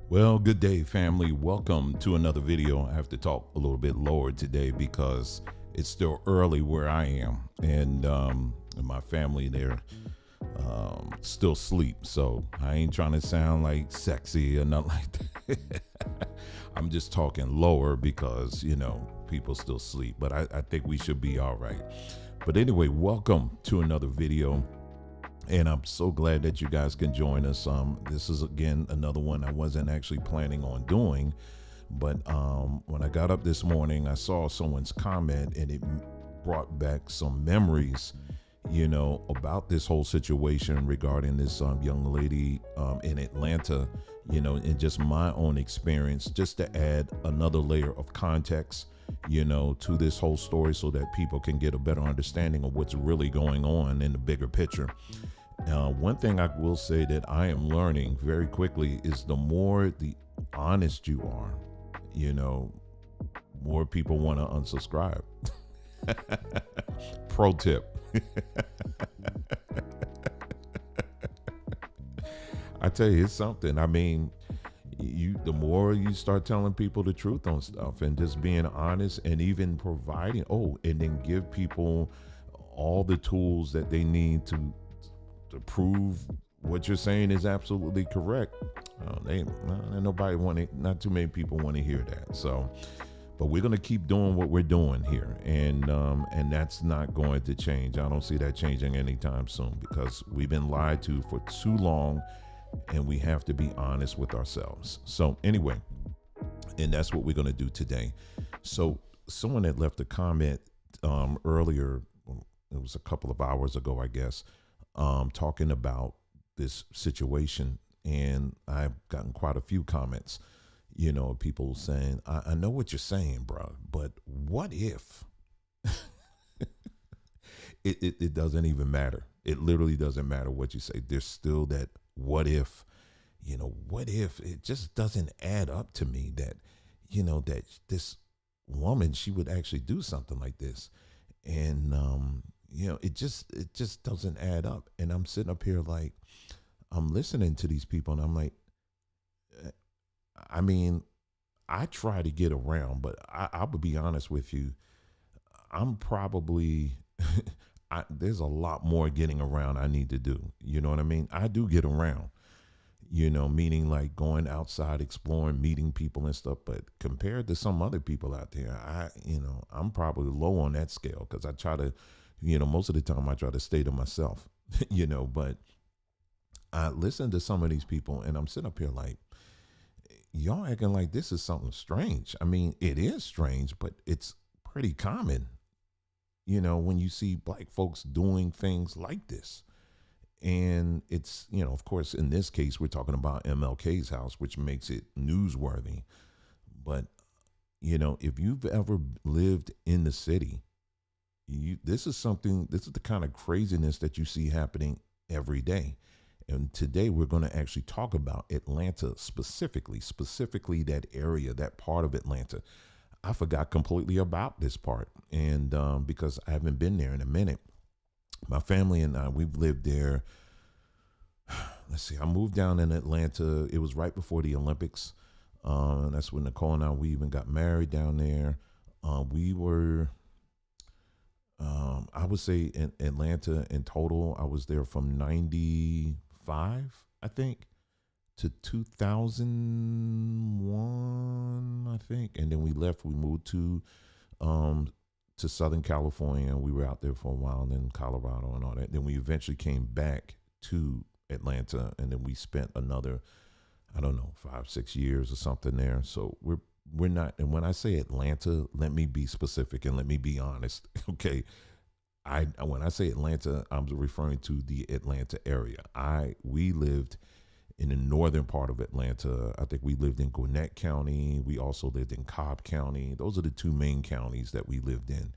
Well, good day, family. Welcome to another video. I have to talk a little bit lower today because it's still early where I am, and my family there still sleep. So I ain't trying to sound like sexy or nothing like that. I'm just talking lower because people still sleep, but I think we should be all right. But anyway, welcome to another video. And I'm so glad that you guys can join us. This is again another one I wasn't actually planning on doing, but when I got up this morning, I saw someone's comment, and it brought back some memories, about this whole situation regarding this young lady in Atlanta, and just my own experience, just to add another layer of context, to this whole story so that people can get a better understanding of what's really going on in the bigger picture. One thing I will say that I am learning very quickly is the more the honest you are, more people want to unsubscribe. Pro tip. I tell you, it's something. I mean, the more you start telling people the truth on stuff and just being honest and even providing, and then give people all the tools that they need to prove what you're saying is absolutely correct. Not too many people want to hear that. So, but we're going to keep doing what we're doing here, and that's not going to change. I don't see that changing anytime soon because we've been lied to for too long, and we have to be honest with ourselves. So anyway, and that's what we're going to do today. So someone had left a comment earlier. It was a couple of hours ago, I guess, talking about this situation, and I've gotten quite a few comments, people saying, I know what you're saying, bro, but what if? it doesn't even matter. It literally doesn't matter what you say. There's still that what if, what if it just doesn't add up to me that, that this woman, she would actually do something like this. And, it just doesn't add up. And I'm sitting up here like, I'm listening to these people, and I'm like, I mean, I try to get around, but I would be honest with you. I'm probably, there's a lot more getting around I need to do. You know what I mean? I do get around, meaning like going outside, exploring, meeting people and stuff. But compared to some other people out there, I'm probably low on that scale because I try to, most of the time I try to stay to myself, but I listen to some of these people, and I'm sitting up here like, y'all acting like this is something strange. I mean, it is strange, but it's pretty common, when you see black folks doing things like this. And it's, of course, in this case, we're talking about MLK's house, which makes it newsworthy. But, if you've ever lived in the city, this is the kind of craziness that you see happening every day. And today we're going to actually talk about Atlanta specifically that area, that part of Atlanta. I forgot completely about this part. And because I haven't been there in a minute, my family and I, we've lived there. Let's see, I moved down in Atlanta. It was right before the Olympics. That's when Nicole and we even got married down there. We were, I would say in Atlanta in total, I was there from 95, I think, to 2001, I think. And then we left, we moved to Southern California. We were out there for a while, and then Colorado and all that. Then we eventually came back to Atlanta, and then we spent another, I don't know, 5-6 years or something there. So we're not, and when I say Atlanta, let me be specific and let me be honest. Okay. When I say Atlanta, I'm referring to the Atlanta area. We lived in the northern part of Atlanta. I think we lived in Gwinnett County. We also lived in Cobb County. Those are the two main counties that we lived in.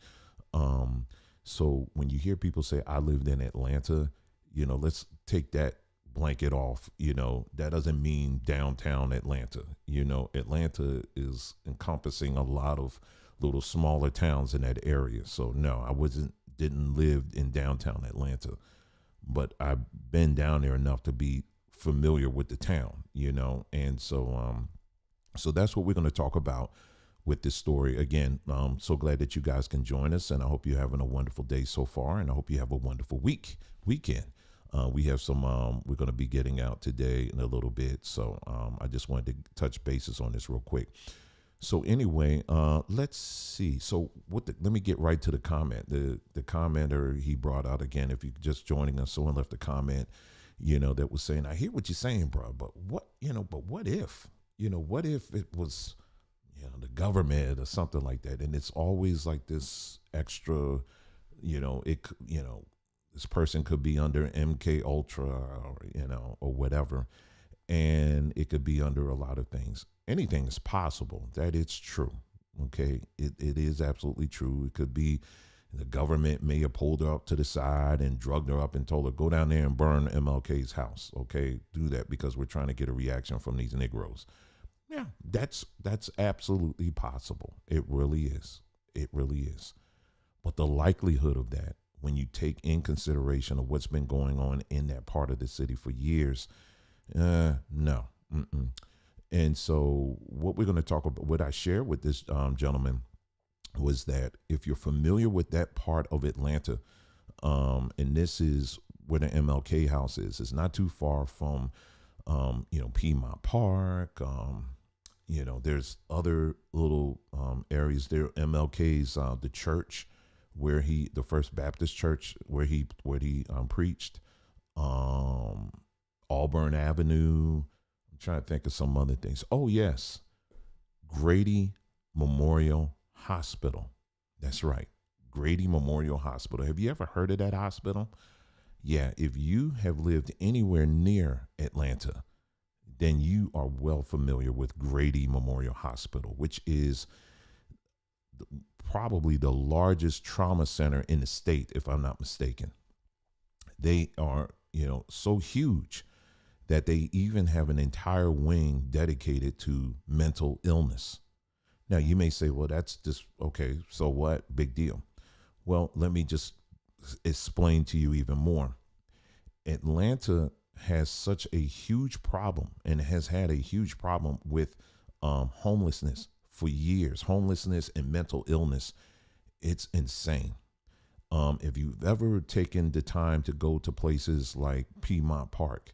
So when you hear people say I lived in Atlanta, let's take that blanket off. That doesn't mean downtown Atlanta. Atlanta is encompassing a lot of little smaller towns in that area. So no, didn't live in downtown Atlanta, but I've been down there enough to be familiar with the town, and so that's what we're going to talk about with this story. Again, so glad that you guys can join us, and I hope you're having a wonderful day so far, and I hope you have a wonderful weekend. We have some. We're going to be getting out today in a little bit, so I just wanted to touch bases on this real quick. So anyway, let's see. So let me get right to the comment. The commenter he brought out again. If you're just joining us, someone left a comment, that was saying, "I hear what you're saying, bro, but what if, what if it was, the government or something like that?" And it's always like this extra, this person could be under MK Ultra, or whatever, and it could be under a lot of things. Anything is possible. That is true. Okay, it is absolutely true. It could be the government may have pulled her up to the side and drugged her up and told her, go down there and burn MLK's house. Okay, do that because we're trying to get a reaction from these Negroes. Yeah, that's absolutely possible. It really is. It really is. But the likelihood of that, when you take in consideration of what's been going on in that part of the city for years, no. Mm-mm. And so what we're going to talk about, what I shared with this gentleman was that if you're familiar with that part of Atlanta, and this is where the MLK house is, it's not too far from, Piedmont Park. There's other little areas there. MLK's, the church where the First Baptist Church where he preached, Auburn Avenue. I'm trying to think of some other things. Oh yes, Grady Memorial Hospital. That's right, Grady Memorial Hospital. Have you ever heard of that hospital? Yeah, if you have lived anywhere near Atlanta, then you are well familiar with Grady Memorial Hospital, which is probably the largest trauma center in the state, if I'm not mistaken. They are, so huge that they even have an entire wing dedicated to mental illness. Now, you may say, well, that's just okay. So what? Big deal. Well, let me just explain to you even more. Atlanta has such a huge problem and has had a huge problem with homelessness for years. Homelessness and mental illness. It's insane. If you've ever taken the time to go to places like Piedmont Park,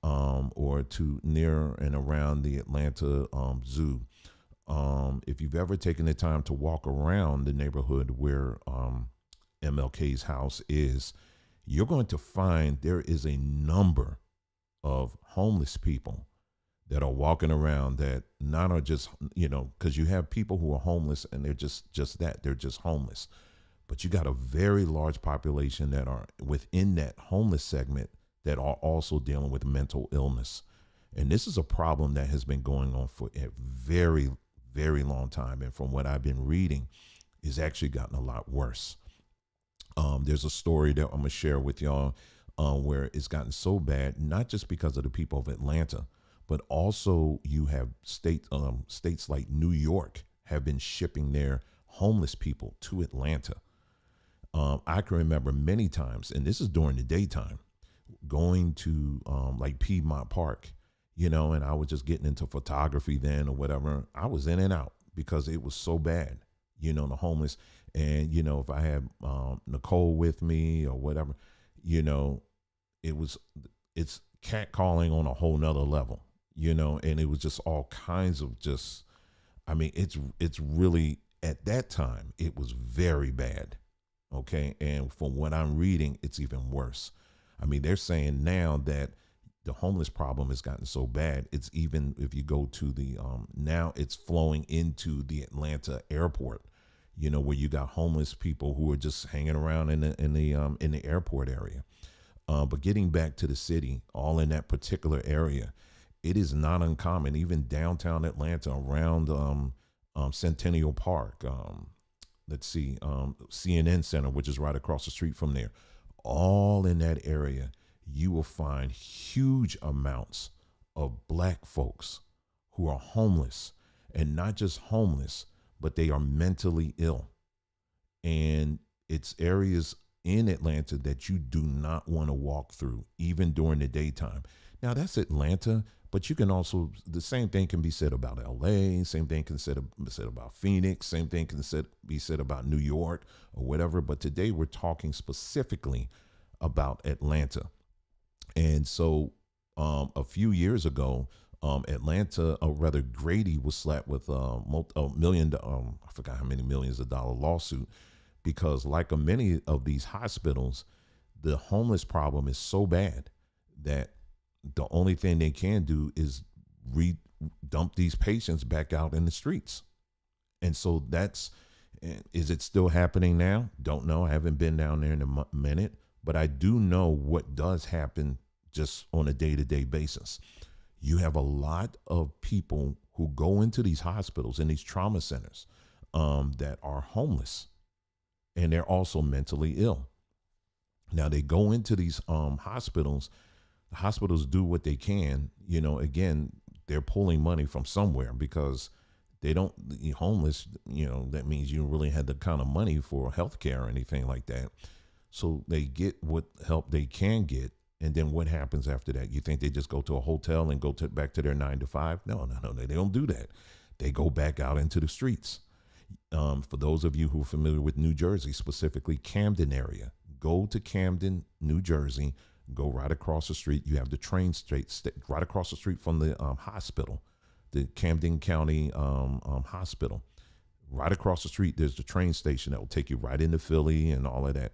or to near and around the Atlanta Zoo, if you've ever taken the time to walk around the neighborhood where MLK's house is, you're going to find there is a number of homeless people that are walking around that not are just, because you have people who are homeless and they're just that, they're just homeless. But you got a very large population that are within that homeless segment that are also dealing with mental illness. And this is a problem that has been going on for a very, very long time. And from what I've been reading, it's actually gotten a lot worse. There's a story that I'm going to share with y'all where it's gotten so bad, not just because of the people of Atlanta, but also you have states like New York have been shipping their homeless people to Atlanta. I can remember many times, and this is during the daytime, going to like Piedmont Park, and I was just getting into photography then or whatever. I was in and out because it was so bad, the homeless. And, if I had Nicole with me or whatever, it's catcalling on a whole nother level, and it was just all kinds of it's really, at that time, it was very bad. Okay. And from what I'm reading, it's even worse. I mean, they're saying now that the homeless problem has gotten so bad. It's even, if you go to the, now it's flowing into the Atlanta airport, where you got homeless people who are just hanging around in the airport area. But getting back to the city, all in that particular area, it is not uncommon, even downtown Atlanta around Centennial Park. Let's see, CNN Center, which is right across the street from there. All in that area, you will find huge amounts of black folks who are homeless, and not just homeless, but they are mentally ill. And it's areas in Atlanta that you do not want to walk through, even during the daytime. Now that's Atlanta, but you can also the same thing can be said about LA, same thing can said about Phoenix, same thing can be said about New York or whatever. But today we're talking specifically about Atlanta. And so a few years ago, Atlanta, or rather Grady, was slapped with a million, I forgot how many millions of dollar lawsuit because, like many of these hospitals, the homeless problem is so bad that the only thing they can do is re dump these patients back out in the streets. And so that's, is it still happening now? Don't know. I haven't been down there in a minute, but I do know what does happen just on a day to day basis. You have a lot of people who go into these hospitals and these trauma centers that are homeless and they're also mentally ill. Now they go into these hospitals. The hospitals do what they can. Again, they're pulling money from somewhere because they don't homeless. That means you really had the kind of money for health care or anything like that. So they get what help they can get. And then what happens after that? You think they just go to a hotel and back to their 9 to 5? No, they don't do that. They go back out into the streets. For those of you who are familiar with New Jersey, specifically Camden area, go to Camden, New Jersey, go right across the street. You have the train right across the street from the hospital, the Camden County Hospital. Right across the street, there's the train station that will take you right into Philly and all of that.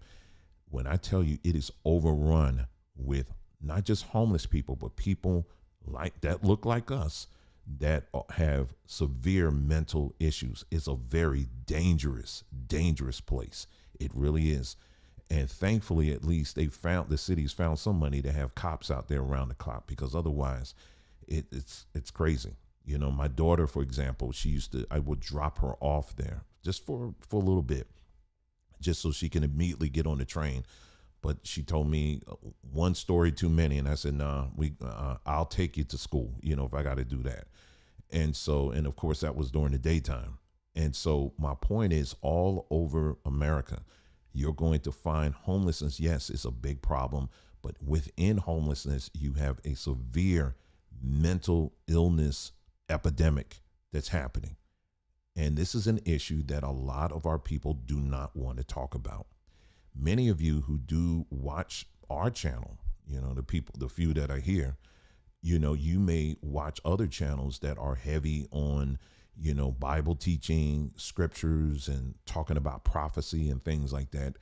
When I tell you it is overrun with not just homeless people, but people like that look like us that have severe mental issues. It's a very dangerous, dangerous place. It really is. And thankfully, at least the city's found some money to have cops out there around the clock, because otherwise it's crazy. My daughter, for example, I would drop her off there just for a little bit, just so she can immediately get on the train. But she told me one story too many. And I said, nah, I'll take you to school, if I got to do that. And of course that was during the daytime. And so my point is, all over America, you're going to find homelessness. Yes, it's a big problem, but within homelessness, you have a severe mental illness epidemic that's happening. And this is an issue that a lot of our people do not want to talk about. Many of you who do watch our channel, the few that are here, you may watch other channels that are heavy on, Bible teaching, scriptures, and talking about prophecy and things like that.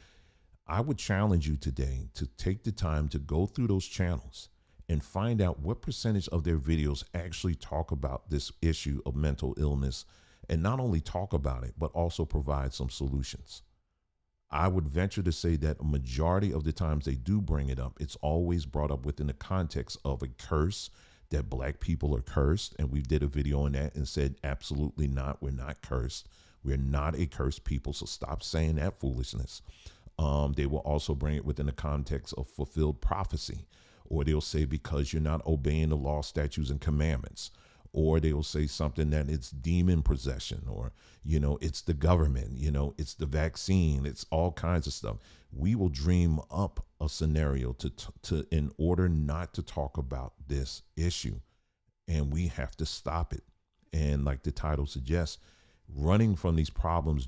I would challenge you today to take the time to go through those channels and find out what percentage of their videos actually talk about this issue of mental illness, and not only talk about it, but also provide some solutions. I would venture to say that a majority of the times they do bring it up, it's always brought up within the context of a curse, that black people are cursed. And we did a video on that and said, absolutely not. We're not cursed. We're not a cursed people. So stop saying that foolishness. They will also bring it within the context of fulfilled prophecy, or they'll say, because you're not obeying the law, statutes, and commandments. Or they will say something that it's demon possession, or, it's the government, it's the vaccine, it's all kinds of stuff. We will dream up a scenario to in order not to talk about this issue. And we have to stop it. And like the title suggests, running from these problems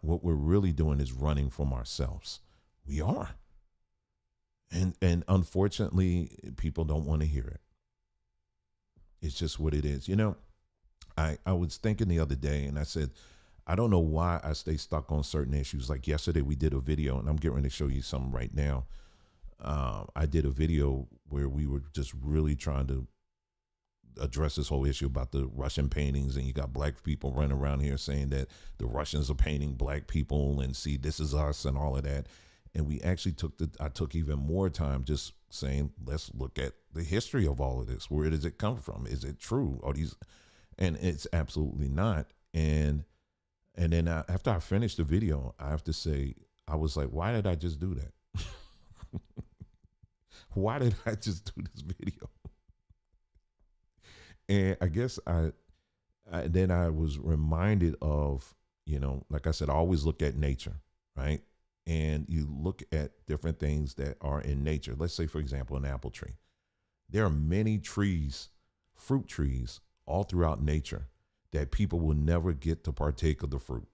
what we're really doing is running from ourselves. We are. And unfortunately, people don't want to hear it. It's just what it is. I was thinking the other day, and I said, I don't know why I stay stuck on certain issues. Like yesterday, we did a video, and I'm getting ready to show you something right now. I did a video where we were just really trying to address this whole issue about the Russian paintings, and you got black people running around here saying that the Russians are painting black people, and see, this is us and all of that. And we actually I took even more time just saying, let's look at the history of all of this. Where does it come from? Is it true? And it's absolutely not. And then after I finished the video, I have to say, I was like, why did I just do that? Why did I just do this video? And I guess then I was reminded of, like I said, I always look at nature, right? And you look at different things that are in nature. Let's say, for example, an apple tree. There are many trees, fruit trees, all throughout nature that people will never get to partake of the fruit.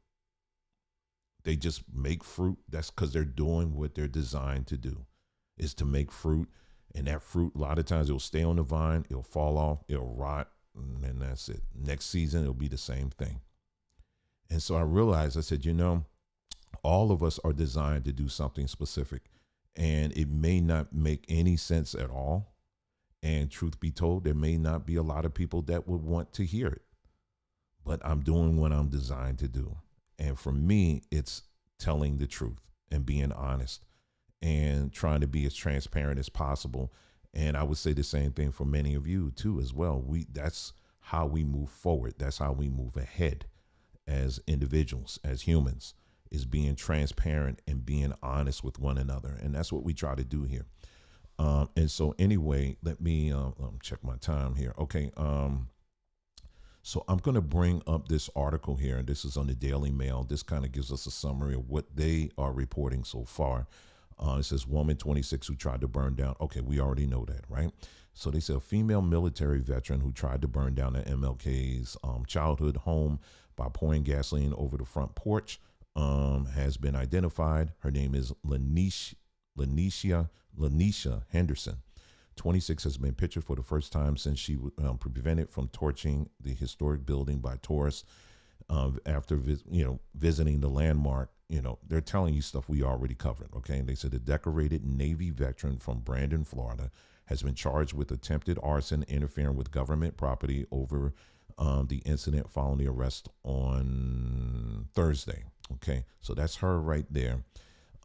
They just make fruit. That's because they're doing what they're designed to do, is to make fruit. And that fruit, a lot of times, it'll stay on the vine, it'll fall off, it'll rot, and then that's it. Next season, it'll be the same thing. And so I realized, I said, all of us are designed to do something specific, and it may not make any sense at all. And truth be told, there may not be a lot of people that would want to hear it, but I'm doing what I'm designed to do. And for me, it's telling the truth and being honest and trying to be as transparent as possible. And I would say the same thing for many of you too, as well. That's how we move forward. That's how we move ahead as individuals, as humans, is being transparent and being honest with one another. And that's what we try to do here. And so anyway, let me check my time here. Okay. So I'm going to bring up this article here, and this is on the Daily Mail. This kind of gives us a summary of what they are reporting so far. It says woman 26 who tried to burn down. Okay, we already know that, right? So they say a female military veteran who tried to burn down the MLK's childhood home by pouring gasoline over the front porch has been identified. Her name is Lanisha Henderson. 26 has been pictured for the first time since she prevented from torching the historic building by tourists after visiting the landmark. They're telling you stuff we already covered. Okay, and they said the decorated Navy veteran from Brandon, Florida, has been charged with attempted arson, interfering with government property over the incident following the arrest on Thursday. Okay, so that's her right there.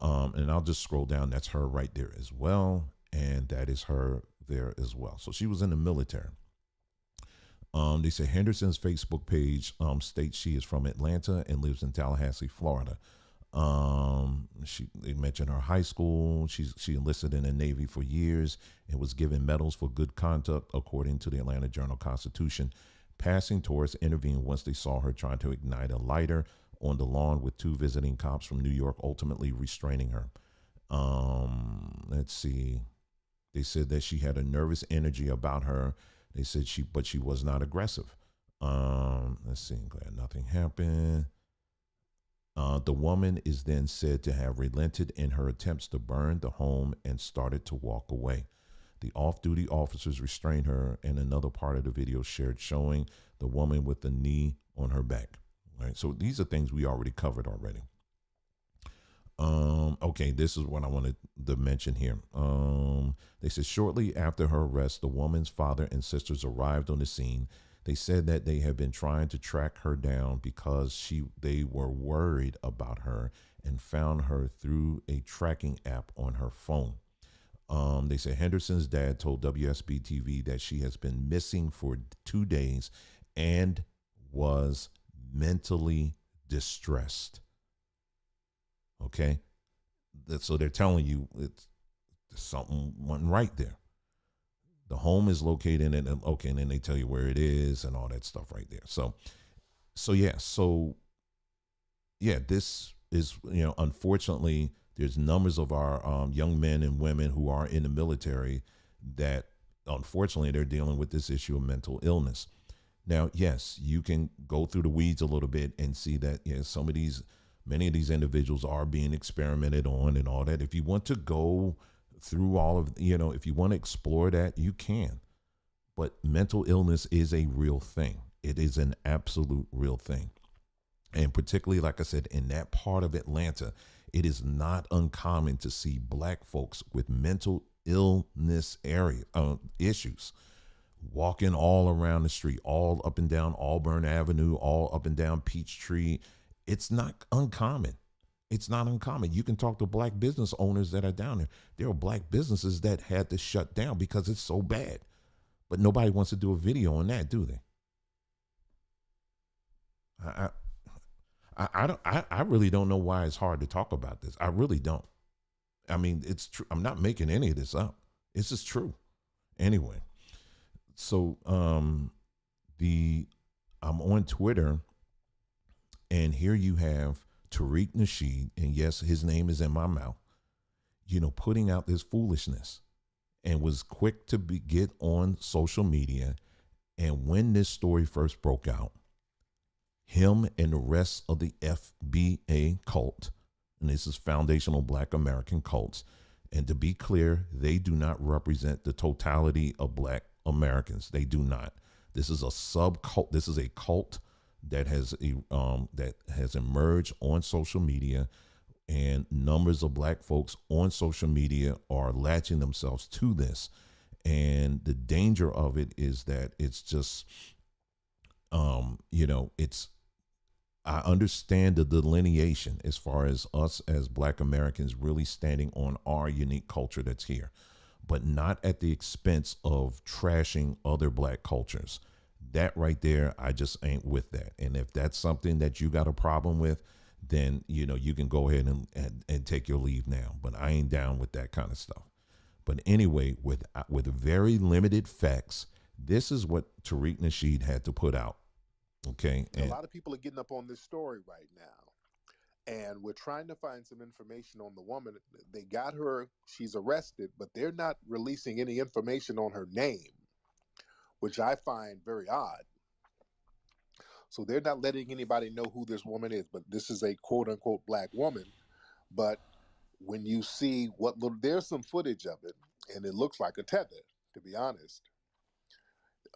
And I'll just scroll down. That's her right there as well. And that is her there as well. So she was in the military. They say Henderson's Facebook page states she is from Atlanta and lives in Tallahassee, Florida. They mentioned her high school. She enlisted in the Navy for years and was given medals for good conduct, according to the Atlanta Journal-Constitution. Passing tourists intervened once they saw her trying to ignite a lighter on the lawn, with two visiting cops from New York ultimately restraining her. Let's see. They said that she had a nervous energy about her. They said but she was not aggressive. Let's see. Glad nothing happened. The woman is then said to have relented in her attempts to burn the home and started to walk away. The off-duty officers restrained her, and another part of the video shared showing the woman with the knee on her back. Right. So these are things we already covered already. Okay, this is what I wanted to mention here. They said shortly after her arrest, the woman's father and sisters arrived on the scene. They said that they had been trying to track her down because they were worried about her and found her through a tracking app on her phone. They said Henderson's dad told WSB TV that she has been missing for 2 days and was mentally distressed. Okay, so they're telling you it's something wasn't right there. The home is located in, okay, and then they tell you where it is and all that stuff right there. So this is, unfortunately, there's numbers of our young men and women who are in the military that, unfortunately, they're dealing with this issue of mental illness. Now, yes, you can go through the weeds a little bit and see that, many of these individuals are being experimented on and all that. If you want to go through all of, if you want to explore that, you can. But mental illness is a real thing. It is an absolute real thing. And particularly, like I said, in that part of Atlanta, it is not uncommon to see Black folks with mental illness issues walking all around the street, all up and down Auburn Avenue, all up and down Peachtree. It's not uncommon. It's not uncommon. You can talk to Black business owners that are down there. There are Black businesses that had to shut down because it's so bad. But nobody wants to do a video on that, do they? I really don't know why it's hard to talk about this. I really don't. I mean, it's true. I'm not making any of this up. It's just true. Anyway, so I'm on Twitter, and here you have Tariq Nasheed, and yes, his name is in my mouth, putting out this foolishness. and was quick to get on social media. And when this story first broke out, him and the rest of the FBA cult, and this is Foundational Black American Cults, and to be clear, they do not represent the totality of Black Americans. They do not. This is a sub cult. This is a cult that has emerged on social media, and numbers of Black folks on social media are latching themselves to this. And the danger of it is that it's just, it's, I understand the delineation as far as us as Black Americans really standing on our unique culture that's here, but not at the expense of trashing other Black cultures. That right there, I just ain't with that. And if that's something that you got a problem with, then you can go ahead and take your leave now. But I ain't down with that kind of stuff. But anyway, with very limited facts, this is what Tariq Nasheed had to put out. Okay. A lot of people are getting up on this story right now, and we're trying to find some information on the woman. They got her, she's arrested, but they're not releasing any information on her name, which I find very odd. So they're not letting anybody know who this woman is, but this is a quote unquote Black woman. But when you see what little, there's some footage of it, and it looks like a tether, to be honest.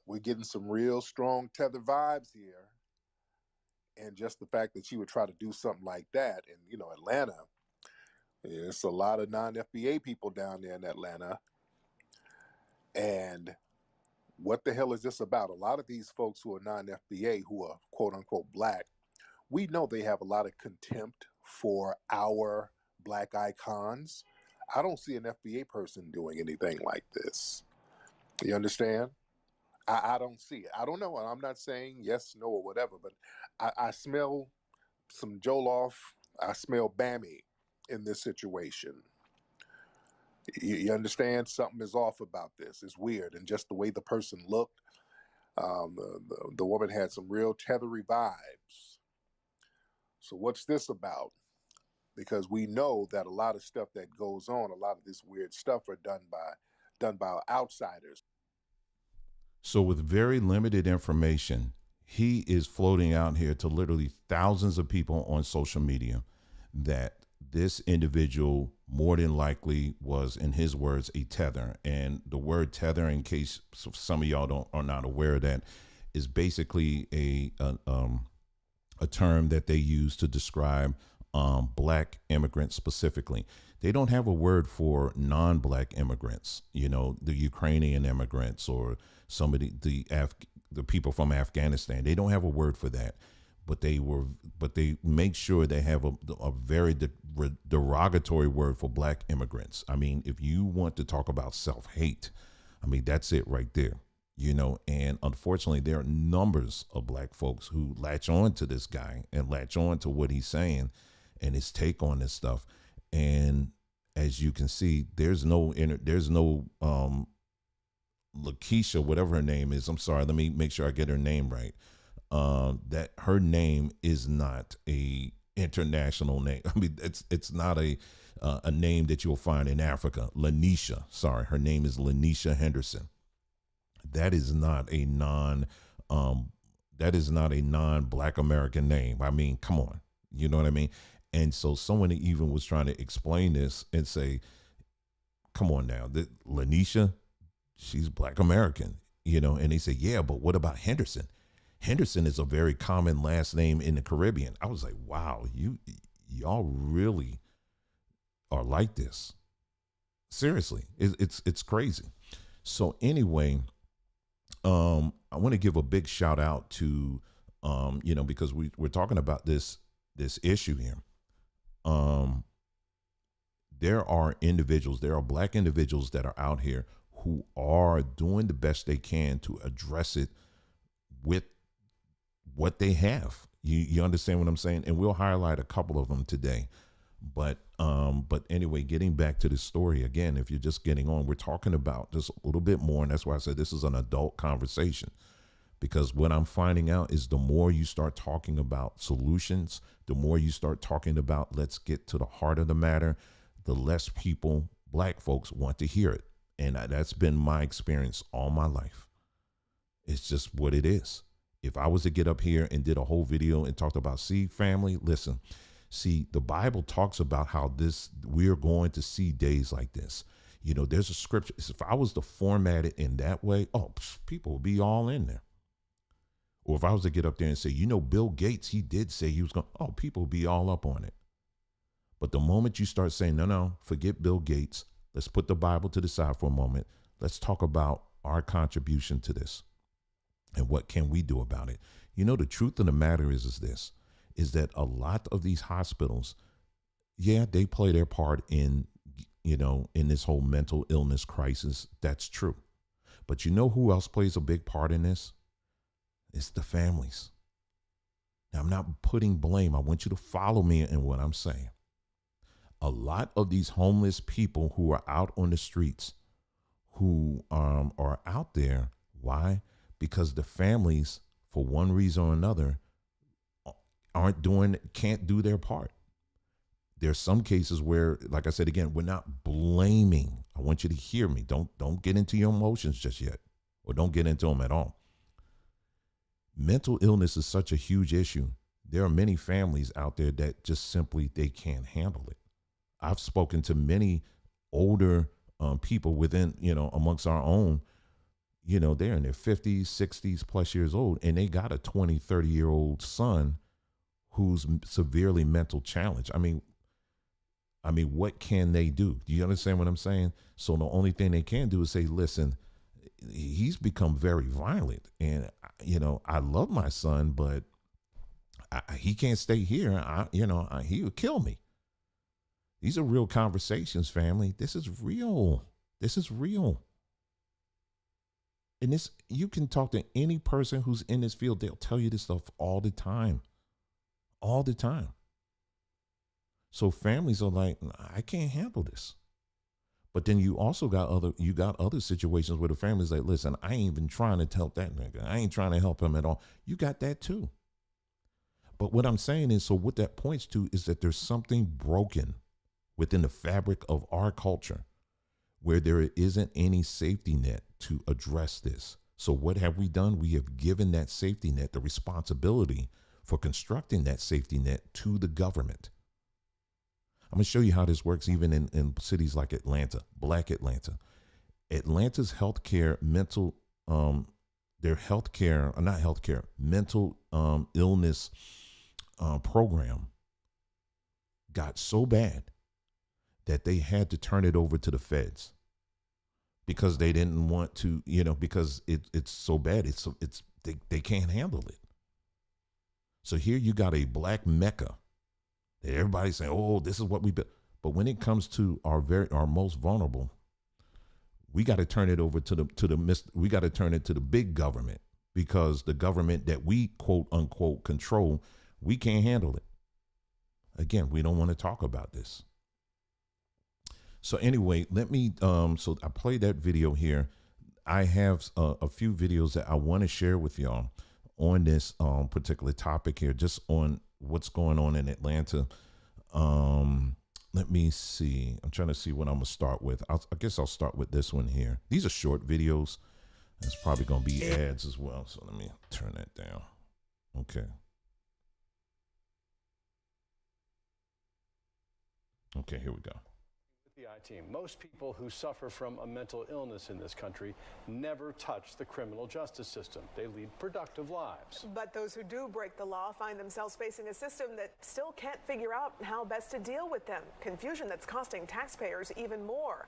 We're getting some real strong tether vibes here. And just the fact that she would try to do something like that in, Atlanta, it's a lot of non-FBA people down there in Atlanta. And what the hell is this about? A lot of these folks who are non-FBA, who are quote unquote Black, we know they have a lot of contempt for our Black icons. I don't see an FBA person doing anything like this. You understand? I don't see it. I don't know. I'm not saying yes, no, or whatever, but I smell some Joloff. I smell Bammy in this situation. You understand? Something is off about this. It's weird. And just the way the person looked, the woman had some real tethery vibes. So what's this about? Because we know that a lot of stuff that goes on, a lot of this weird stuff are done by outsiders. So with very limited information, he is floating out here to literally thousands of people on social media that this individual more than likely was, in his words, a tether. And the word tether, in case some of y'all are not aware of that, is basically a term that they use to describe Black immigrants specifically. They don't have a word for non-Black immigrants, the Ukrainian immigrants or somebody, the people from Afghanistan. They don't have a word for that, but they make sure they have a very derogatory word for Black immigrants. I mean, if you want to talk about self-hate, I mean, that's it right there. And unfortunately, there are numbers of Black folks who latch on to this guy and latch on to what he's saying and his take on this stuff. And as you can see, there's no Lakeisha, whatever her name is. I'm sorry. Let me make sure I get her name right. That her name is not a international name. I mean, it's not a name that you'll find in Africa. Lanisha, sorry, her name is Lanisha Henderson. That is not a non-Black American name. I mean, come on, you know what I mean? And so someone even was trying to explain this and say, come on now, Lanisha, she's Black American, and they say, yeah, but what about Henderson? Henderson is a very common last name in the Caribbean. I was like, wow, y'all really are like this. Seriously, it's crazy. So anyway, I want to give a big shout out to, because we're talking about this issue here. There are Black individuals that are out here who are doing the best they can to address it with what they have. You understand what I'm saying? And we'll highlight a couple of them today. But anyway, getting back to the story again, if you're just getting on, we're talking about just a little bit more. And that's why I said this is an adult conversation, because what I'm finding out is the more you start talking about solutions, the more you start talking about let's get to the heart of the matter, the less people, Black folks, want to hear it. And that's been my experience all my life. It's just what it is. If I was to get up here and did a whole video and talked about, see, family, listen, see, the Bible talks about how we're going to see days like this. You know, there's a scripture. If I was to format it in that way, people would be all in there. Or if I was to get up there and say, you know, Bill Gates, he did say he was going, people would be all up on it. But the moment you start saying, no, forget Bill Gates, let's put the Bible to the side for a moment. Let's talk about our contribution to this and what can we do about it. You know, the truth of the matter is this, is that a lot of these hospitals, yeah, they play their part in, you know, in this whole mental illness crisis. That's true. But you know who else plays a big part in this? It's the families. Now, I'm not putting blame. I want you to follow me in what I'm saying. A lot of these homeless people who are out on the streets, who are out there, why? Because the families, for one reason or another, can't do their part. There's some cases where, like I said, again, we're not blaming. I want you to hear me. Don't get into your emotions just yet, or don't get into them at all. Mental illness is such a huge issue. There are many families out there that just simply, they can't handle it. I've spoken to many older people within, you know, amongst our own, you know, they're in their 50s, 60s plus years old, and they got a 20, 30-year-old son who's severely mental challenged. I mean, what can they do? Do you understand what I'm saying? So the only thing they can do is say, listen, he's become very violent. And, you know, I love my son, but he can't stay here. He would kill me. These are real conversations, family. This is real. This is real. And you can talk to any person who's in this field. They'll tell you this stuff all the time. All the time. So families are like, I can't handle this. But then you also got other situations where the family's like, listen, I ain't even trying to help that nigga. I ain't trying to help him at all. You got that too. But what I'm saying is, so what that points to is that there's something broken within the fabric of our culture where there isn't any safety net to address this. So what have we done? We have given that safety net, the responsibility for constructing that safety net, to the government. I'm going to show you how this works even in cities like Atlanta, Black Atlanta. Atlanta's mental illness program got so bad that they had to turn it over to the feds because they didn't want to, because it's so bad. They can't handle it. So here you got a black Mecca. Everybody's saying, oh, this is what we built. But when it comes to our most vulnerable, we got to turn it over to the big government, because the government that we quote unquote control, we can't handle it. Again, we don't want to talk about this. So anyway, let me, so I played that video here. I have a few videos that I want to share with y'all on this particular topic here, just on what's going on in Atlanta. Let me see. I'm trying to see what I'm gonna start with. I guess I'll start with this one here. These are short videos. It's probably gonna be ads as well. So let me turn that down. Okay. Okay, here we go. The I-team. Most people who suffer from a mental illness in this country never touch the criminal justice system. They lead productive lives. But those who do break the law find themselves facing a system that still can't figure out how best to deal with them. Confusion that's costing taxpayers even more.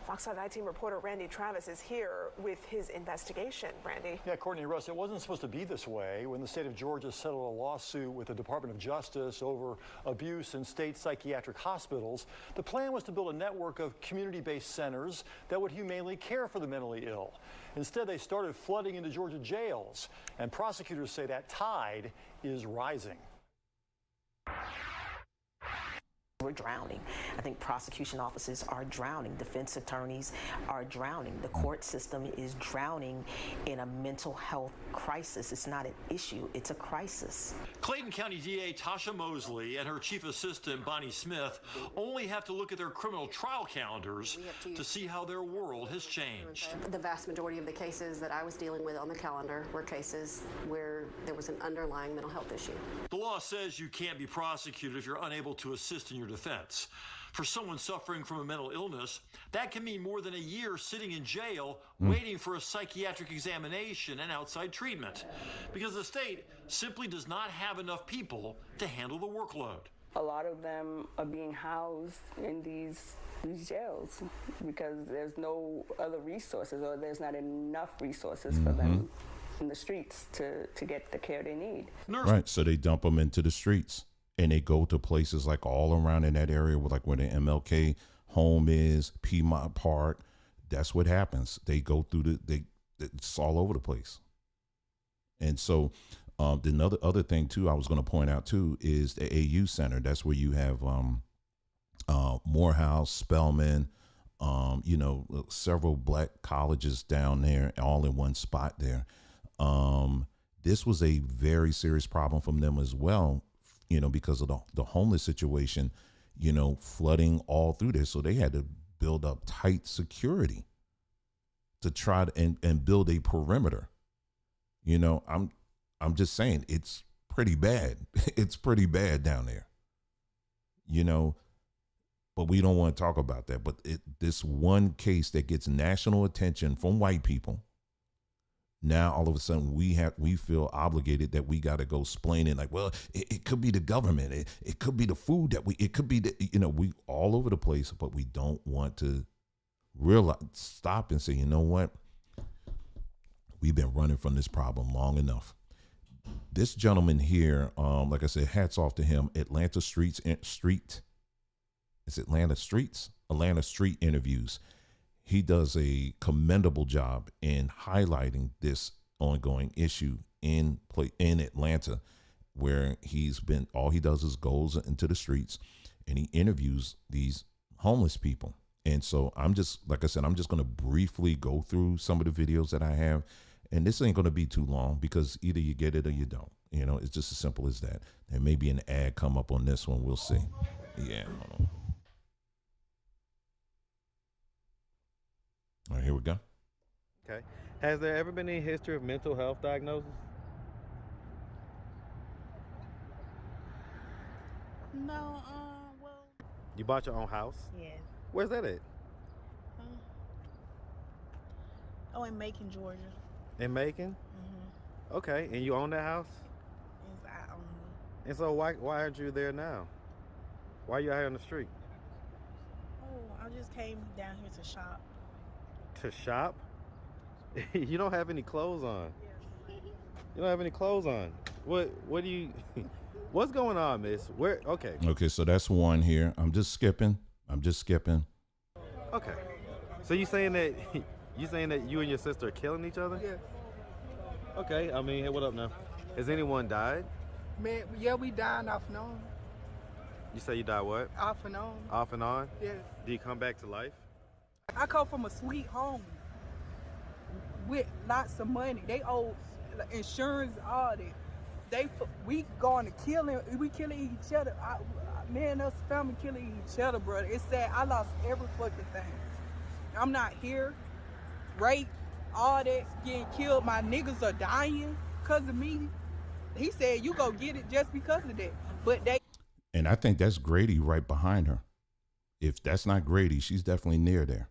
Fox 5 I-team reporter Randy Travis is here with his investigation. Randy. Yeah, Courtney Russ, it wasn't supposed to be this way when the state of Georgia settled a lawsuit with the Department of Justice over abuse in state psychiatric hospitals. The plan was to build a network of community-based centers that would humanely care for the mentally ill. Instead, they started flooding into Georgia jails, and prosecutors say that tide is rising. We're drowning. I think prosecution officers are drowning. Defense attorneys are drowning. The court system is drowning in a mental health crisis. It's not an issue, it's a crisis. Clayton County DA Tasha Mosley and her chief assistant Bonnie Smith only have to look at their criminal trial calendars to see how their world has changed. The vast majority of the cases that I was dealing with on the calendar were cases where there was an underlying mental health issue. The law says you can't be prosecuted if you're unable to assist in your defense. For someone suffering from a mental illness, that can mean more than a year sitting in jail waiting for a psychiatric examination and outside treatment, because the state simply does not have enough people to handle the workload. A lot of them are being housed in these jails because there's no other resources, or there's not enough resources for them in the streets to get the care they need. Right, so they dump them into the streets. And they go to places like all around in that area, with like where the MLK home is, Piedmont Park. That's what happens. They go through it's all over the place. And so the other thing too, I was going to point out too, is the AU Center. That's where you have Morehouse, Spelman, several black colleges down there, all in one spot there. This was a very serious problem from them as well, because of the homeless situation, flooding all through there. So they had to build up tight security to try to and build a perimeter. I'm just saying it's pretty bad. It's pretty bad down there, but we don't want to talk about that. But this one case that gets national attention from white people, now all of a sudden we feel obligated that we got to go explaining like, well, it could be the government, it could be the food it could be we all over the place, but we don't want to stop and say, you know what, we've been running from this problem long enough. This gentleman here, like I said, hats off to him. Atlanta Street Interviews. He does a commendable job in highlighting this ongoing issue in Atlanta, where all he does is goes into the streets and he interviews these homeless people. And so I'm just going to briefly go through some of the videos that I have, and this ain't going to be too long because either you get it or you don't. It's just as simple as that. There may be an ad come up on this one. We'll see. Yeah. Hold on. All right, here we go. Okay. Has there ever been any history of mental health diagnosis? No, well. You bought your own house? Yeah. Where's that at? In Macon, Georgia. In Macon? Mm-hmm. Okay, and you own that house? Yes, I own it. And so why aren't you there now? Why are you out here on the street? I just came down here to shop. To shop? You don't have any clothes on. Yes. You don't have any clothes on. What do you what's going on, miss? Okay, so that's one here. I'm just skipping. Okay. So you saying that you and your sister are killing each other? Yes. Okay, hey, what up now? Has anyone died? Man, yeah, we dying off and on. You say you died what? Off and on. Off and on? Yes. Do you come back to life? I come from a sweet home with lots of money. They owe insurance, all that. We going to killing. We killing each other. Me and us family killing each other, brother. It's sad. I lost every fucking thing. I'm not here. Rape, all that, getting killed. My niggas are dying because of me. He said you go get it just because of that. But they. And I think that's Grady right behind her. If that's not Grady, she's definitely near there.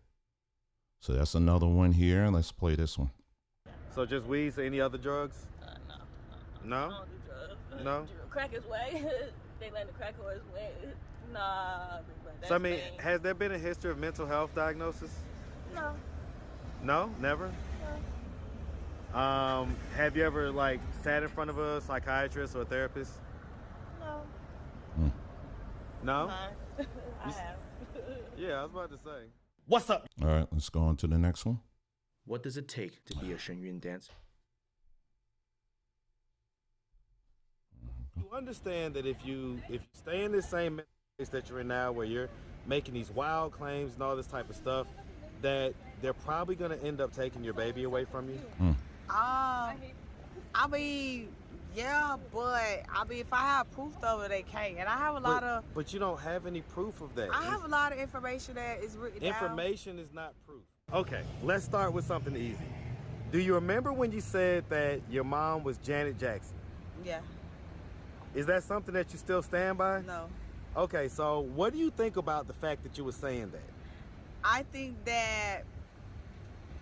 So that's another one here. Let's play this one. So just weed, any other drugs? No. No? I don't do drugs. No? Crack is way. They let the crack horse way. Nah. So has there been a history of mental health diagnosis? No. No? Never? No. Have you ever sat in front of a psychiatrist or a therapist? No. No? I have. Yeah, I was about to say. What's up? All right, let's go on to the next one. What does it take to be a Shen Yun dancer? You understand that if you stay in this same place that you're in now, where you're making these wild claims and all this type of stuff, that they're probably going to end up taking your baby away from you? I mean, yeah, but I mean, if I have proof of it, they can't. And I have a lot of. But you don't have any proof of that. I have a lot of information that is written down. Information is not proof. Okay, let's start with something easy. Do you remember when you said that your mom was Janet Jackson? Yeah. Is that something that you still stand by? No. Okay, so what do you think about the fact that you were saying that? I think that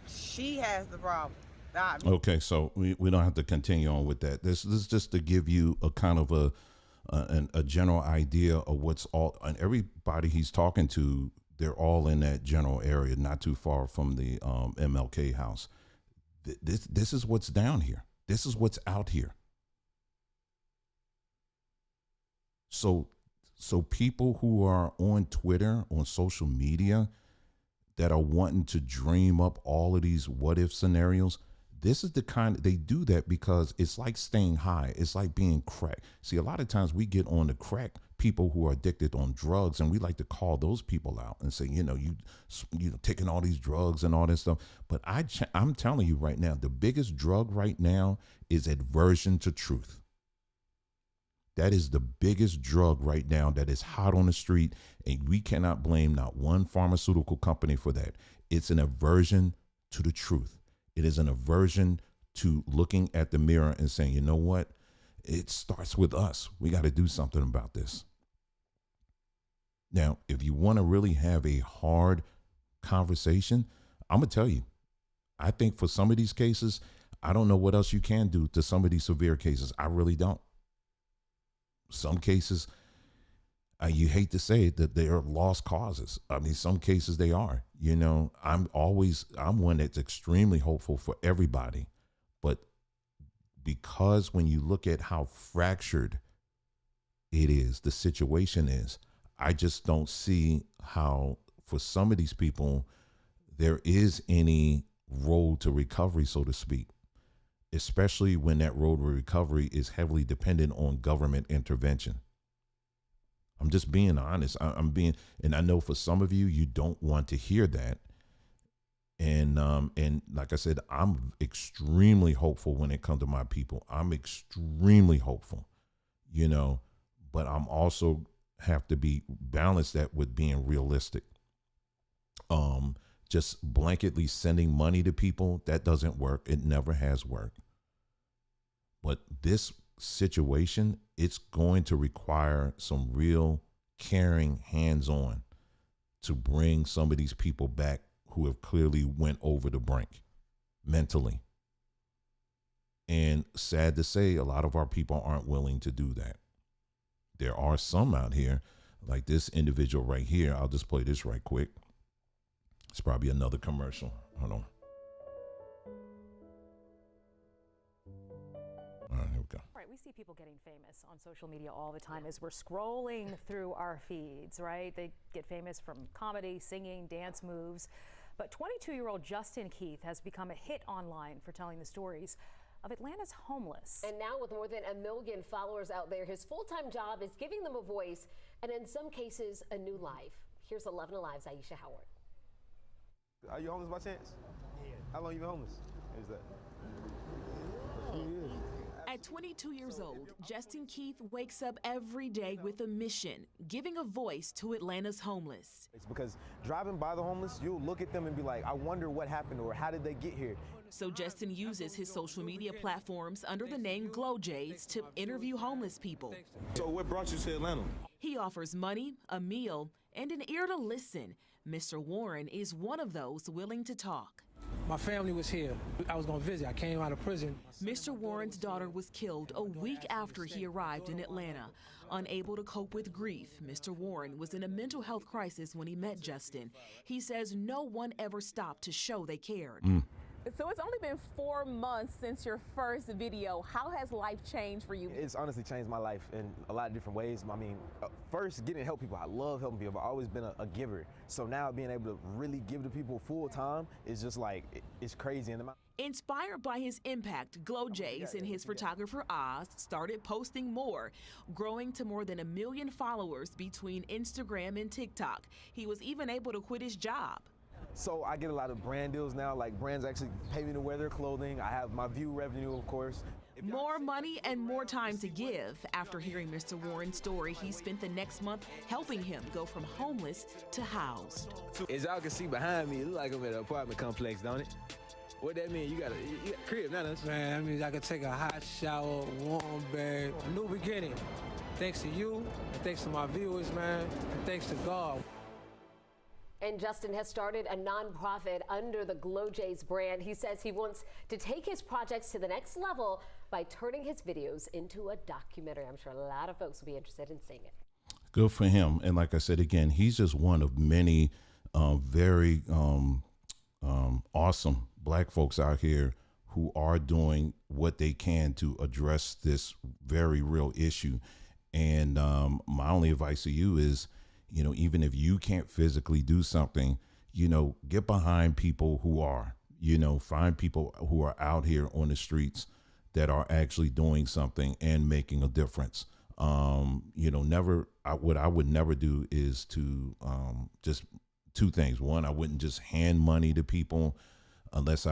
she has the problem. Not me. Okay, so we don't have to continue on with that. This is just to give you a kind of a general idea of what's all, and everybody he's talking to, they're all in that general area, not too far from the MLK house. This is what's down here. This is what's out here. So people who are on Twitter, on social media, that are wanting to dream up all of these what if scenarios, this is the kind they do that because it's like staying high. It's like being crack. See, a lot of times we get on the crack people who are addicted on drugs, and we like to call those people out and say, you taking all these drugs and all this stuff. But I'm telling you right now, the biggest drug right now is aversion to truth. That is the biggest drug right now that is hot on the street, and we cannot blame not one pharmaceutical company for that. It's an aversion to the truth. It is an aversion to looking at the mirror and saying, you know what? It starts with us. We got to do something about this. Now, if you want to really have a hard conversation, I'm going to tell you, I think for some of these cases, I don't know what else you can do to some of these severe cases. I really don't. Some cases, you hate to say it, that they are lost causes. I mean, some cases they are. I'm one that's extremely hopeful for everybody. But because when you look at how fractured it is, the situation is, I just don't see how for some of these people there is any road to recovery, so to speak, especially when that road to recovery is heavily dependent on government intervention. I'm just being honest. And I know for some of you, you don't want to hear that. And like I said, I'm extremely hopeful when it comes to my people. I'm extremely hopeful, but I'm also have to be balanced that with being realistic. Just blanketly sending money to people, that doesn't work. It never has worked. But this situation, it's going to require some real caring hands-on to bring some of these people back who have clearly went over the brink mentally. And sad to say, a lot of our people aren't willing to do that. There are some out here, like this individual right here. I'll just play this right quick. It's probably another commercial. Hold on. All right, here we go. Right, we see people getting famous on social media all the time as we're scrolling through our feeds, right? They get famous from comedy, singing, dance moves. But 22-year-old Justin Keith has become a hit online for telling the stories of Atlanta's homeless. And now with more than 1 million followers out there, his full-time job is giving them a voice and in some cases a new life. Here's 11 Alive's Aisha Howard. Are you homeless by chance? Yeah. How long you been homeless? Is that? A few years. At 22 years old, Justin Keith wakes up every day with a mission, giving a voice to Atlanta's homeless. It's because driving by the homeless, you'll look at them and be like, I wonder what happened or how did they get here? So Justin uses his social media platforms under the name Glow Jades to interview homeless people. So what brought you to Atlanta? He offers money, a meal, and an ear to listen. Mr. Warren is one of those willing to talk. My family was here. I was going to visit. I came out of prison. Mr. Warren's daughter was killed a week after he arrived in Atlanta. Unable to cope with grief, Mr. Warren was in a mental health crisis when he met Justin. He says no one ever stopped to show they cared. So it's only been 4 months since your first video. How has life changed for you? It's honestly changed my life in a lot of different ways. I mean, first, getting to help people. I love helping people. I've always been a giver. So now being able to really give to people full time is just like, it's crazy. And Inspired by his impact, Glow Jays and his photographer Oz started posting more, growing to more than 1 million followers between Instagram and TikTok. He was even able to quit his job. So I get a lot of brand deals now, like brands actually pay me to wear their clothing. I have my view revenue, of course. More money and more time to give. After hearing Mr. Warren's story, he spent the next month helping him go from homeless to housed. As y'all can see behind me, it looks like I'm at an apartment complex, don't it? What that mean? You got a crib, not us? Man, that means I can take a hot shower, warm bed, a new beginning. Thanks to you, and thanks to my viewers, man, and thanks to God. And Justin has started a nonprofit under the Glow Jays brand. He says he wants to take his projects to the next level by turning his videos into a documentary. I'm sure a lot of folks will be interested in seeing it. Good for him. And like I said, again, he's just one of many very awesome Black folks out here who are doing what they can to address this very real issue. And my only advice to you is, you know, even if you can't physically do something, you know, get behind people who are, you know, find people who are out here on the streets that are actually doing something and making a difference. You know, what I would never do is to just two things. One, I wouldn't just hand money to people unless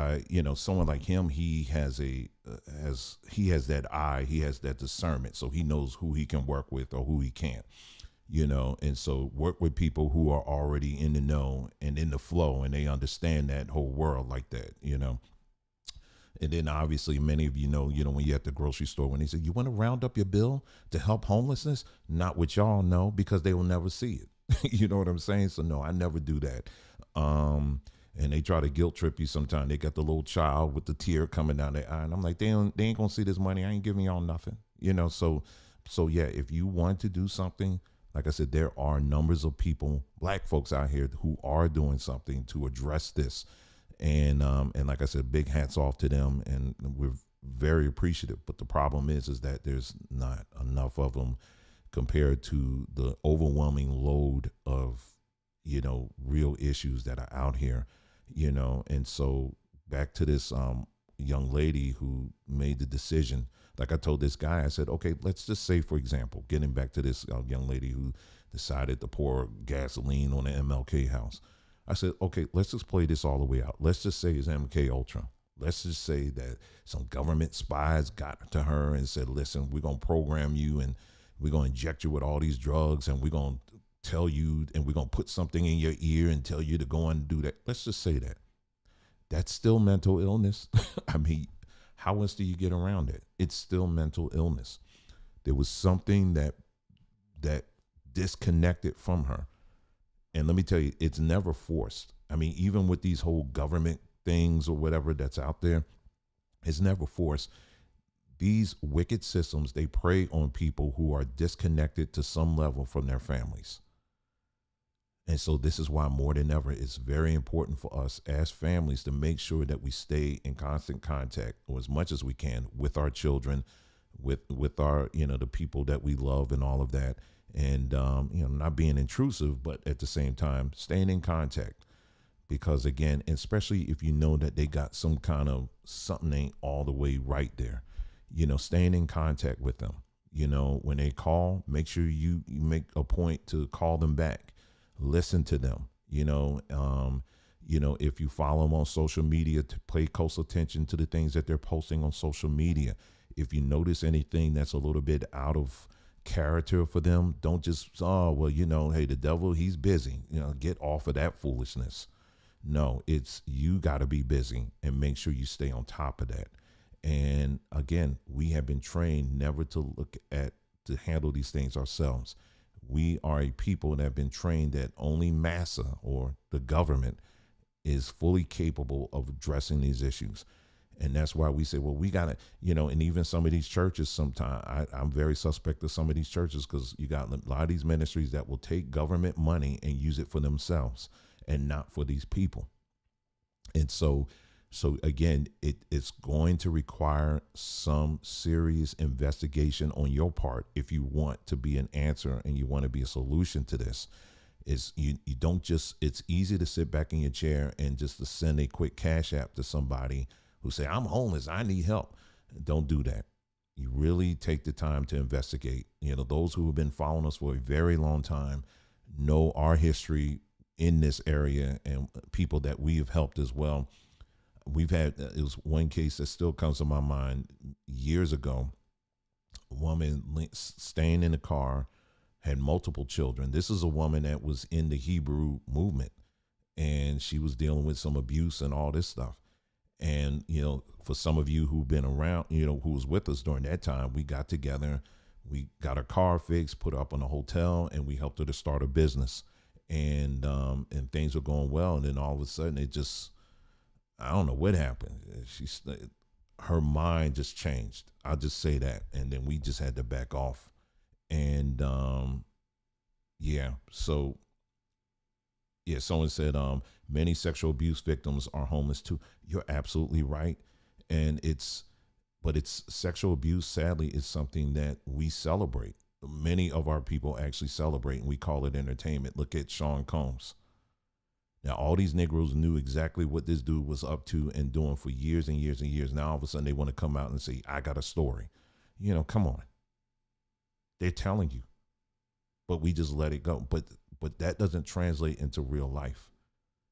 someone like him, he has that eye, he has that discernment. So he knows who he can work with or who he can't, you know, and so work with people who are already in the know and in the flow, and they understand that whole world like that, you know. And then obviously many of you know, when you're at the grocery store, when they say, you want to round up your bill to help homelessness? Not what y'all know, because they will never see it. You know what I'm saying? So no, I never do that. And they try to guilt trip you sometimes. They got the little child with the tear coming down their eye. And I'm like, they ain't going to see this money. I ain't giving y'all nothing. You know, so yeah, if you want to do something, like I said, there are numbers of people, Black folks out here who are doing something to address this. And like I said, big hats off to them. And we're very appreciative. But the problem is that there's not enough of them compared to the overwhelming load of, you know, real issues that are out here, you know. And so back to this young lady who made the decision, like I told this guy, I said, okay, let's just say, for example, getting back to this young lady who decided to pour gasoline on the MLK house. I said, okay, let's just play this all the way out. Let's just say it's MK Ultra. Let's just say that some government spies got to her and said, listen, we're going to program you and we're going to inject you with all these drugs, and we're going to tell you, and we're going to put something in your ear and tell you to go and do that. Let's just say that. That's still mental illness. I mean, how else do you get around it? It's still mental illness. There was something that disconnected from her. And let me tell you, it's never forced. I mean, even with these whole government things or whatever that's out there, it's never forced. These wicked systems, they prey on people who are disconnected to some level from their families. And so this is why more than ever, it's very important for us as families to make sure that we stay in constant contact, or as much as we can, with our children, with our, you know, the people that we love and all of that. And, you know, not being intrusive, but at the same time, staying in contact. Because again, especially if you know that they got some kind of something ain't all the way right there, you know, staying in contact with them. You know, when they call, make sure you make a point to call them back, listen to them. You know, if you follow them on social media, to pay close attention to the things that they're posting on social media. If you notice anything that's a little bit out of character for them, don't just, oh, well, you know, hey, the devil, he's busy, you know, get off of that foolishness. No, it's, you got to be busy and make sure you stay on top of that. And again, we have been trained never to handle these things ourselves. We are a people that have been trained that only massa, or the government, is fully capable of addressing these issues. And that's why we say, well, we got to, you know, and even some of these churches, sometimes I'm very suspect of some of these churches, because you got a lot of these ministries that will take government money and use it for themselves and not for these people. And so again, it's going to require some serious investigation on your part if you want to be an answer and you want to be a solution to this. Is you don't just, it's easy to sit back in your chair and just to send a quick cash app to somebody who say, I'm homeless, I need help. Don't do that. You really take the time to investigate. Those who have been following us for a very long time know our history in this area and people that we have helped as well. We've had, it was one case that still comes to my mind years ago. A woman staying in a car, had multiple children. This is a woman that was in the Hebrew movement, and she was dealing with some abuse and all this stuff. And, for some of you who've been around, who was with us during that time, we got together, we got her car fixed, put her up in a hotel, and we helped her to start a business. And things were going well. And then all of a sudden it just, I don't know what happened. Her mind just changed. I'll just say that. And then we just had to back off. And someone said many sexual abuse victims are homeless too. You're absolutely right. And it's sexual abuse, sadly, is something that we celebrate. Many of our people actually celebrate, and we call it entertainment. Look at Sean Combs. Now, all these Negroes knew exactly what this dude was up to and doing for years and years and years. Now, all of a sudden, they want to come out and say, I got a story. Come on. They're telling you, but we just let it go. But that doesn't translate into real life,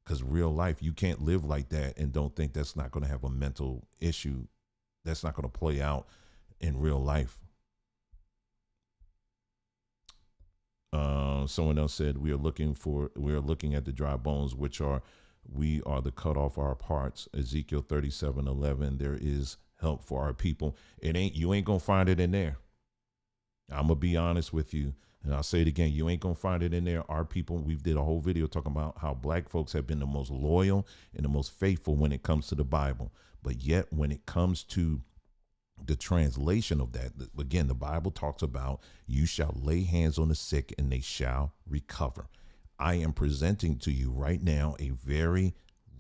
because real life, you can't live like that and don't think that's not going to have a mental issue. That's not going to play out in real life. Someone else said, we are looking at the dry bones, we are the cut off our parts. Ezekiel 37:11. There is help for our people. You ain't going to find it in there. I'm going to be honest with you. And I'll say it again. You ain't going to find it in there. Our people, we did a whole video talking about how black folks have been the most loyal and the most faithful when it comes to the Bible. But yet when it comes to the translation of that, again, the Bible talks about you shall lay hands on the sick and they shall recover. I am presenting to you right now a very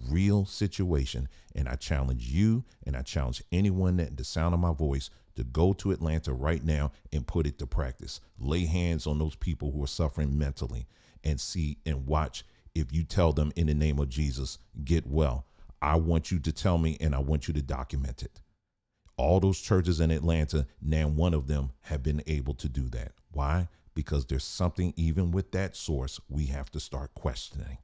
real situation, and I challenge you and I challenge anyone that the sound of my voice to go to Atlanta right now and put it to practice. Lay hands on those people who are suffering mentally and see and watch if you tell them in the name of Jesus, get well. I want you to tell me, and I want you to document it. All those churches in Atlanta, now one of them have been able to do that. Why? Because there's something even with that source we have to start questioning.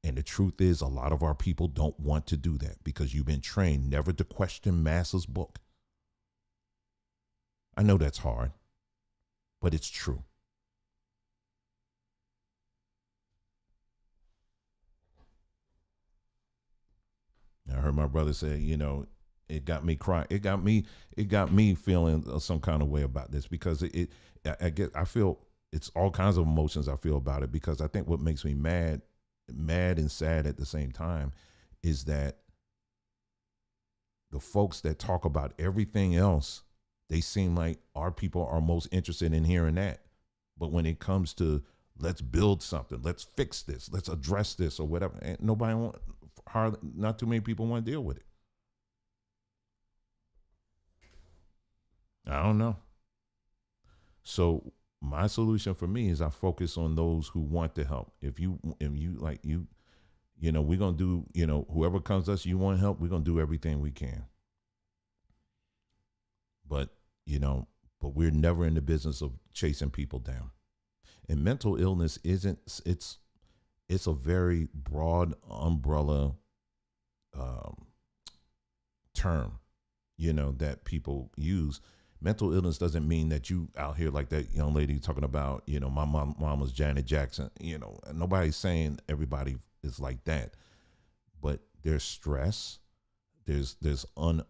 And the truth is, a lot of our people don't want to do that because you've been trained never to question Massa's book. I know that's hard, but it's true. I heard my brother say, it got me crying. It got me feeling some kind of way about this, because I feel it's all kinds of emotions I feel about it, because I think what makes me mad and sad at the same time is that the folks that talk about everything else, they seem like our people are most interested in hearing that. But when it comes to let's build something, let's fix this, let's address this or whatever, and not too many people want to deal with it. I don't know. So my solution for me is I focus on those who want to help. If you we're going to do, whoever comes to us, you want help, we're going to do everything we can. But we're never in the business of chasing people down. And mental illness it's a very broad umbrella term, that people use. Mental illness doesn't mean that you out here like that young lady talking about, my mom was Janet Jackson. Nobody's saying everybody is like that, but there's stress. There's an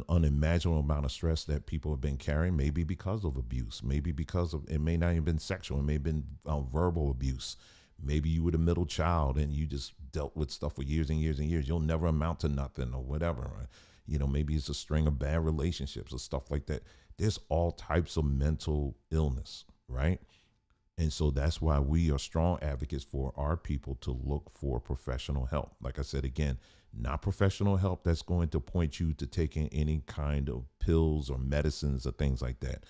unimaginable amount of stress that people have been carrying, maybe because of abuse, maybe because of, it may not even been sexual, it may have been verbal abuse. Maybe you were the middle child and you just dealt with stuff for years and years and years. You'll never amount to nothing or whatever. Maybe it's a string of bad relationships or stuff like that. There's all types of mental illness, right? And so that's why we are strong advocates for our people to look for professional help. Like I said, again, not professional help that's going to point you to taking any kind of pills or medicines or things like that.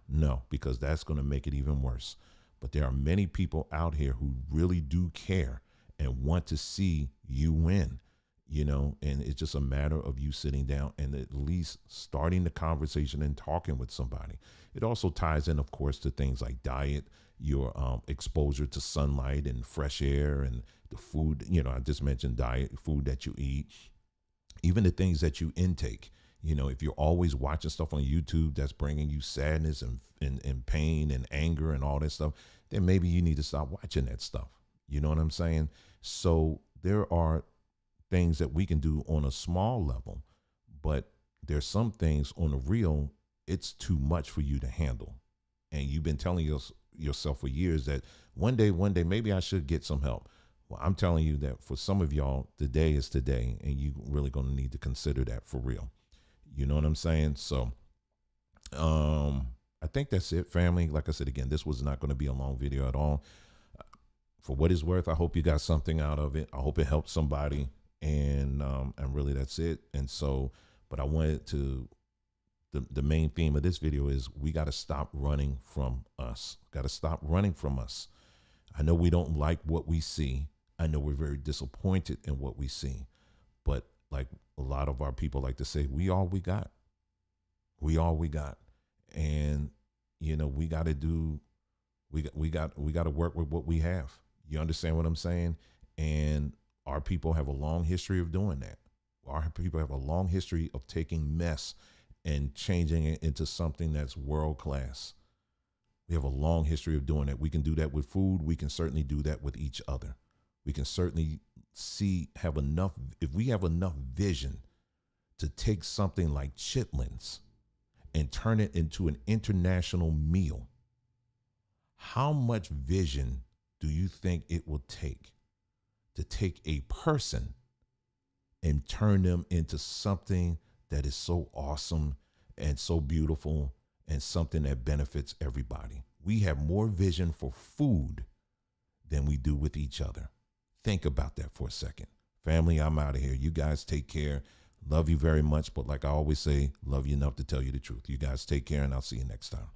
No, because that's going to make it even worse. But there are many people out here who really do care and want to see you win. you know, and it's just a matter of you sitting down and at least starting the conversation and talking with somebody. It also ties in, of course, to things like diet, your exposure to sunlight and fresh air, and the food, you know, I just mentioned diet, food that you eat, even the things that you intake. You know, if you're always watching stuff on YouTube that's bringing you sadness and pain and anger and all that stuff, then maybe you need to stop watching that stuff. You know what I'm saying? So there are things that we can do on a small level, but there's some things on the real, it's too much for you to handle. And you've been telling yourself for years that one day, maybe I should get some help. Well, I'm telling you that for some of y'all, today is today, and you really going to need to consider that for real. You know what I'm saying? So I think that's it, family. Like I said, again, this was not going to be a long video at all. For what it's worth, I hope you got something out of it. I hope it helped somebody. And really that's it. And so, but I wanted to, the main theme of this video is we got to stop running from us. Got to stop running from us. I know we don't like what we see. I know we're very disappointed in what we see, but like a lot of our people like to say, we all we got. We all we got. And, you know, we got to do, we got to work with what we have. You understand what I'm saying? And our people have a long history of doing that. Our people have a long history of taking mess and changing it into something that's world class. We have a long history of doing that. We can do that with food. We can certainly do that with each other. We can certainly have enough, if we have enough vision to take something like chitlins and turn it into an international meal. How much vision do you think it will take to take a person and turn them into something that is so awesome and so beautiful and something that benefits everybody? We have more vision for food than we do with each other. Think about that for a second. Family, I'm out of here. You guys take care. Love you very much. But like I always say, love you enough to tell you the truth. You guys take care, and I'll see you next time.